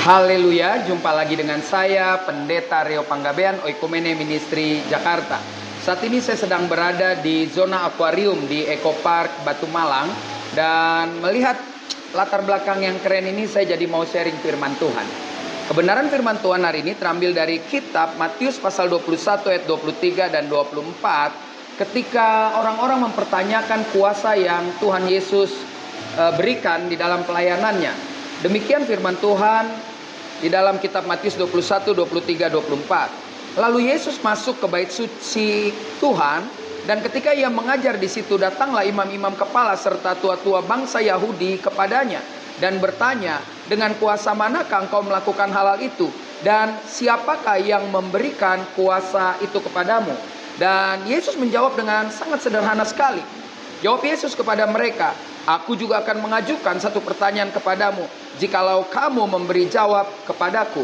Haleluya, jumpa lagi dengan saya, Pendeta Rio Panggabean, Oikumene Ministry Jakarta. Saat ini saya sedang berada di zona akuarium di Eco Park Batu Malang. Dan melihat latar belakang yang keren ini, saya jadi mau sharing firman Tuhan. Kebenaran firman Tuhan hari ini terambil dari kitab Matius pasal 21 ayat 23 dan 24. Ketika orang-orang mempertanyakan kuasa yang Tuhan Yesus berikan di dalam pelayanannya. Demikian firman Tuhan di dalam kitab Matius 21, 23, 24. Lalu Yesus masuk ke bait suci Tuhan, dan ketika ia mengajar di situ, datanglah imam-imam kepala serta tua-tua bangsa Yahudi kepadanya dan bertanya, dengan kuasa manakah engkau melakukan hal itu? Dan siapakah yang memberikan kuasa itu kepadamu? Dan Yesus menjawab dengan sangat sederhana sekali. Jawab Yesus kepada mereka, aku juga akan mengajukan satu pertanyaan kepadamu. Jikalau kamu memberi jawab kepadaku,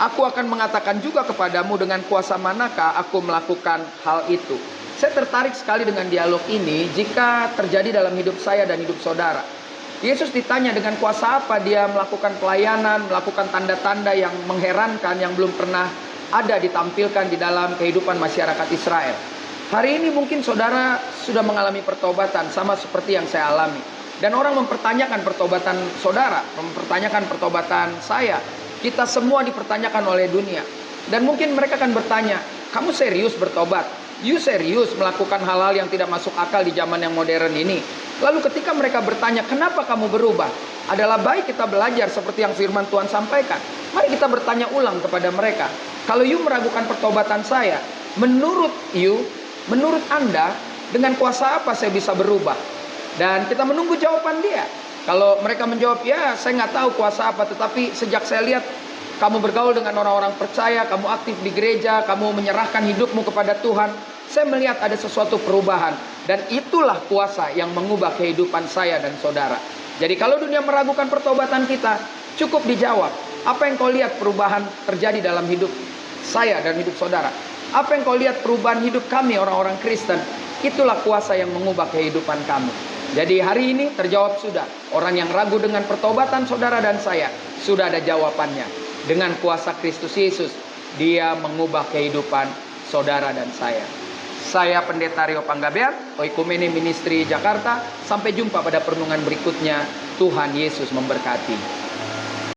aku akan mengatakan juga kepadamu dengan kuasa manakah aku melakukan hal itu. Saya tertarik sekali dengan dialog ini jika terjadi dalam hidup saya dan hidup saudara. Yesus ditanya dengan kuasa apa dia melakukan pelayanan, melakukan tanda-tanda yang mengherankan yang belum pernah ada ditampilkan di dalam kehidupan masyarakat Israel. Hari ini mungkin saudara sudah mengalami pertobatan sama seperti yang saya alami. Dan orang mempertanyakan pertobatan saudara, mempertanyakan pertobatan saya. Kita semua dipertanyakan oleh dunia. Dan mungkin mereka akan bertanya, kamu serius bertobat? You serius melakukan hal-hal yang tidak masuk akal di zaman yang modern ini? Lalu ketika mereka bertanya, kenapa kamu berubah? Adalah baik kita belajar seperti yang firman Tuhan sampaikan. Mari kita bertanya ulang kepada mereka. Kalau you meragukan pertobatan saya, menurut Anda, dengan kuasa apa saya bisa berubah? Dan kita menunggu jawaban dia. Kalau mereka menjawab, ya saya nggak tahu kuasa apa, tetapi sejak saya lihat kamu bergaul dengan orang-orang percaya, kamu aktif di gereja, kamu menyerahkan hidupmu kepada Tuhan, saya melihat ada sesuatu perubahan. Dan itulah kuasa yang mengubah kehidupan saya dan saudara. Jadi kalau dunia meragukan pertobatan kita, cukup dijawab, apa yang kau lihat perubahan terjadi dalam hidup saya dan hidup saudara? Apa yang kau lihat perubahan hidup kami orang-orang Kristen? Itulah kuasa yang mengubah kehidupan kamu. Jadi hari ini terjawab sudah. Orang yang ragu dengan pertobatan saudara dan saya, sudah ada jawabannya. Dengan kuasa Kristus Yesus, dia mengubah kehidupan saudara dan saya. Saya Pendeta Rio Panggabean, Oikumene Ministry Jakarta. Sampai jumpa pada perenungan berikutnya. Tuhan Yesus memberkati.